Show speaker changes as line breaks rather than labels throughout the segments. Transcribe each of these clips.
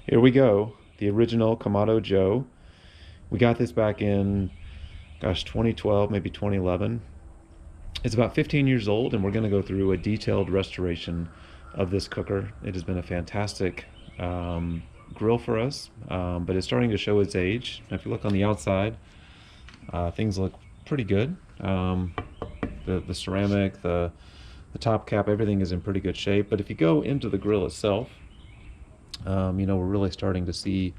Here we go, the original Kamado Joe. We got this back in, gosh, 2012, maybe 2011. It's about 15 years old, and we're going to go through a detailed restoration of this cooker. It has been a fantastic grill for us, but it's starting to show its age. Now, if you look on the outside, things look pretty good. The ceramic, the top cap, everything is in pretty good shape. But if you go into the grill itself, we're really starting to see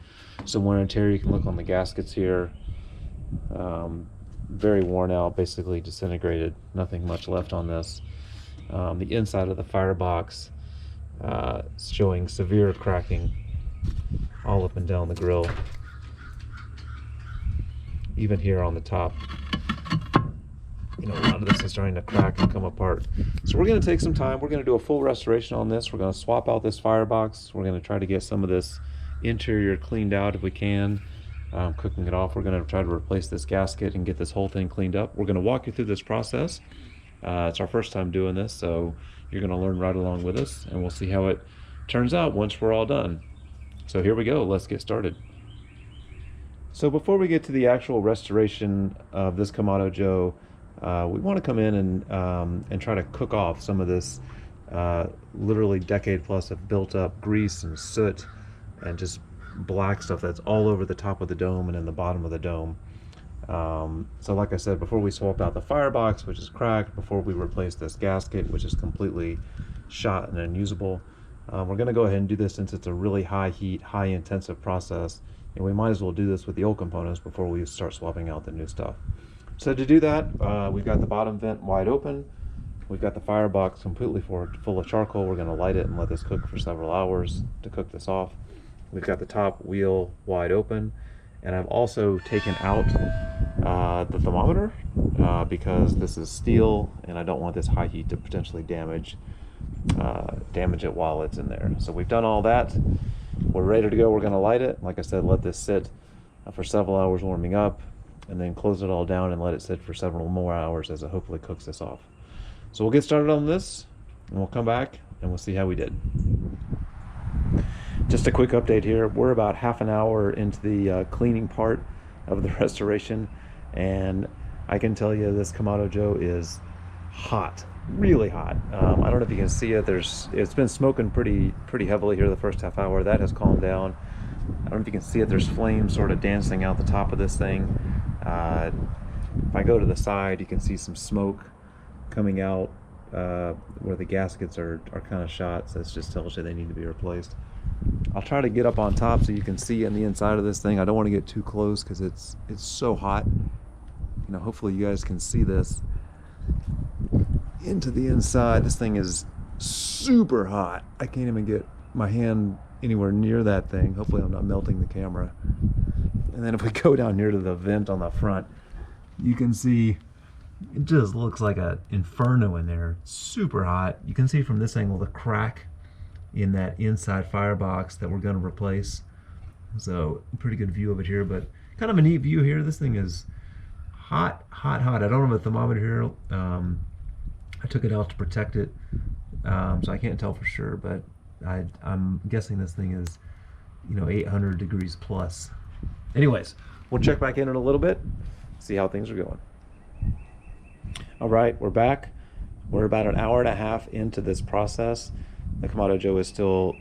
some wear and tear. You can look on the gaskets here. Very worn out, basically disintegrated, nothing much left on this. The inside of the firebox showing severe cracking all up and down the grill, even here on the top. A lot of this is starting to crack and come apart. So we're going to take some time. We're going to do a full restoration on this. We're going to swap out this firebox. We're going to try to get some of this interior cleaned out if we can. Cooking it off, we're going to try to replace this gasket and get this whole thing cleaned up. We're going to walk you through this process. It's our first time doing this, so you're going to learn right along with us, and we'll see how it turns out once we're all done. So here we go. Let's get started. So before we get to the actual restoration of this Kamado Joe, we want to come in and try to cook off some of this literally decade plus of built up grease and soot and just black stuff that's all over the top of the dome and in the bottom of the dome. So like I said, before we swap out the firebox, which is cracked, before we replace this gasket, which is completely shot and unusable, we're going to go ahead and do this since it's a really high heat, high intensive process, and we might as well do this with the old components before we start swapping out the new stuff. So to do that, we've got the bottom vent wide open. We've got the firebox completely full of charcoal. We're going to light it and let this cook for several hours to cook this off. We've got the top wheel wide open, and I've also taken out the thermometer because this is steel and I don't want this high heat to potentially damage it while it's in there. So we've done all that. We're ready to go. We're going to light it. Like I said, let this sit for several hours warming up, and then close it all down and let it sit for several more hours as it hopefully cooks this off. So we'll get started on this, and we'll come back and we'll see how we did. Just a quick update here. We're about half an hour into the cleaning part of the restoration, and I can tell you this Kamado Joe is hot, really hot. I don't know if you can see it. It's been smoking pretty heavily here the first half hour. That has calmed down. I don't know if you can see it. There's flames sort of dancing out the top of this thing. If I go to the side, you can see some smoke coming out where the gaskets are kind of shot, so this just tells you they need to be replaced. I'll try to get up on top so you can see in the inside of this thing. I don't want to get too close because it's so hot. Hopefully you guys can see this into the inside. This thing is super hot. I can't even get my hand anywhere near that thing. Hopefully I'm not melting the camera. And then if we go down near to the vent on the front, you can see it just looks like an inferno in there. It's super hot. You can see from this angle the crack in that inside firebox that we're going to replace. So pretty good view of it here, but kind of a neat view here. This thing is hot, hot, hot. I don't have a thermometer here. I took it out to protect it, so I can't tell for sure, but I'm guessing this thing is 800 degrees plus. Anyways, we'll check back in a little bit, see how things are going. All right, we're back. We're about an hour and a half into this process. The Kamado Joe is still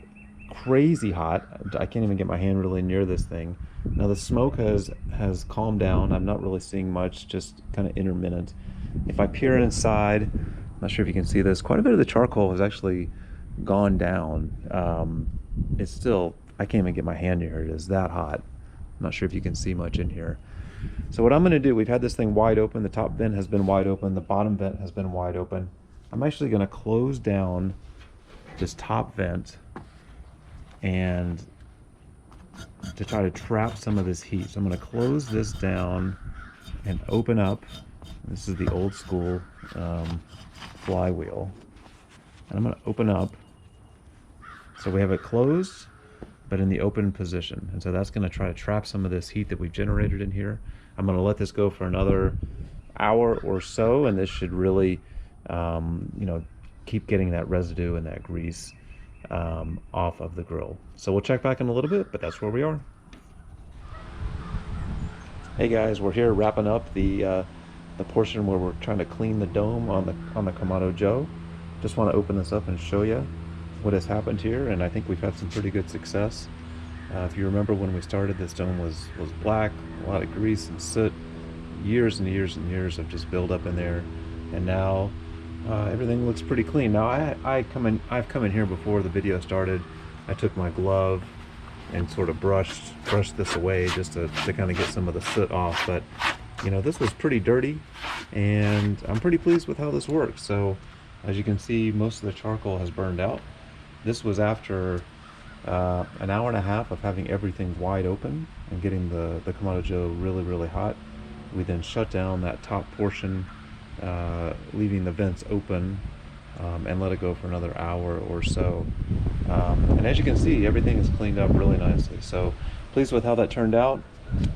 crazy hot. I can't even get my hand really near this thing. Now the smoke has calmed down. I'm not really seeing much, just kind of intermittent. If I peer inside, I'm not sure if you can see this, quite a bit of the charcoal has actually gone down. It's still, I can't even get my hand near it. It is that hot. I'm not sure if you can see much in here. So what I'm going to do, we've had this thing wide open. The top vent has been wide open. The bottom vent has been wide open. I'm actually going to close down this top vent and to try to trap some of this heat. So I'm going to close this down and open up. This is the old school flywheel. And I'm going to open up. So we have it closed, but in the open position. And so that's going to try to trap some of this heat that we've generated in here. I'm going to let this go for another hour or so, and this should really, keep getting that residue and that grease off of the grill. So we'll check back in a little bit, but that's where we are. Hey guys, we're here wrapping up the portion where we're trying to clean the dome on the Kamado Joe. Just want to open this up and show you what has happened here, and I think we've had some pretty good success. If you remember when we started, this dome was black, a lot of grease and soot, years and years and years of just buildup in there, and now everything looks pretty clean. Now I've come in here before the video started. I took my glove and sort of brushed this away just to kind of get some of the soot off, but you know, this was pretty dirty, and I'm pretty pleased with how this works. So as you can see, most of the charcoal has burned out. This was after an hour and a half of having everything wide open and getting the Kamado Joe really hot. We then shut down that top portion, leaving the vents open, and let it go for another hour or so. And as you can see, everything is cleaned up really nicely. So pleased with how that turned out.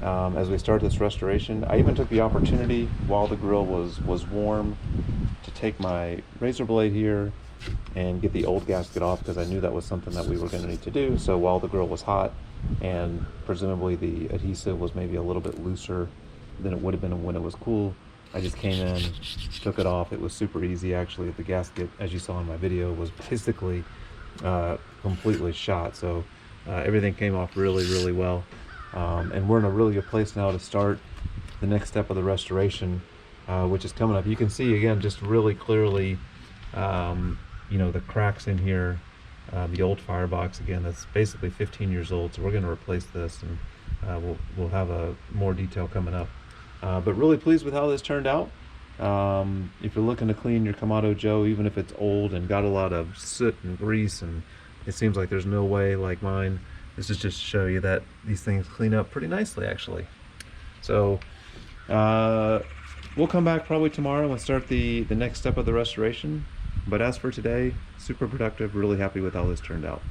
As we start this restoration, I even took the opportunity while the grill was warm to take my razor blade here and get the old gasket off, because I knew that was something that we were going to need to do. So while the grill was hot and presumably the adhesive was maybe a little bit looser than it would have been when it was cool, I just came in, took it off. It was super easy actually. The gasket, as you saw in my video, was basically completely shot. So everything came off really well. And we're in a really good place now to start the next step of the restoration, which is coming up. You can see again just really clearly you know, the cracks in here, the old firebox, again, that's basically 15 years old, so we're going to replace this, and we'll have a more detail coming up. But really pleased with how this turned out. If you're looking to clean your Kamado Joe, even if it's old and got a lot of soot and grease and it seems like there's no way like mine, this is just to show you that these things clean up pretty nicely actually. So we'll come back probably tomorrow and start the next step of the restoration. But as for today, super productive, really happy with how this turned out.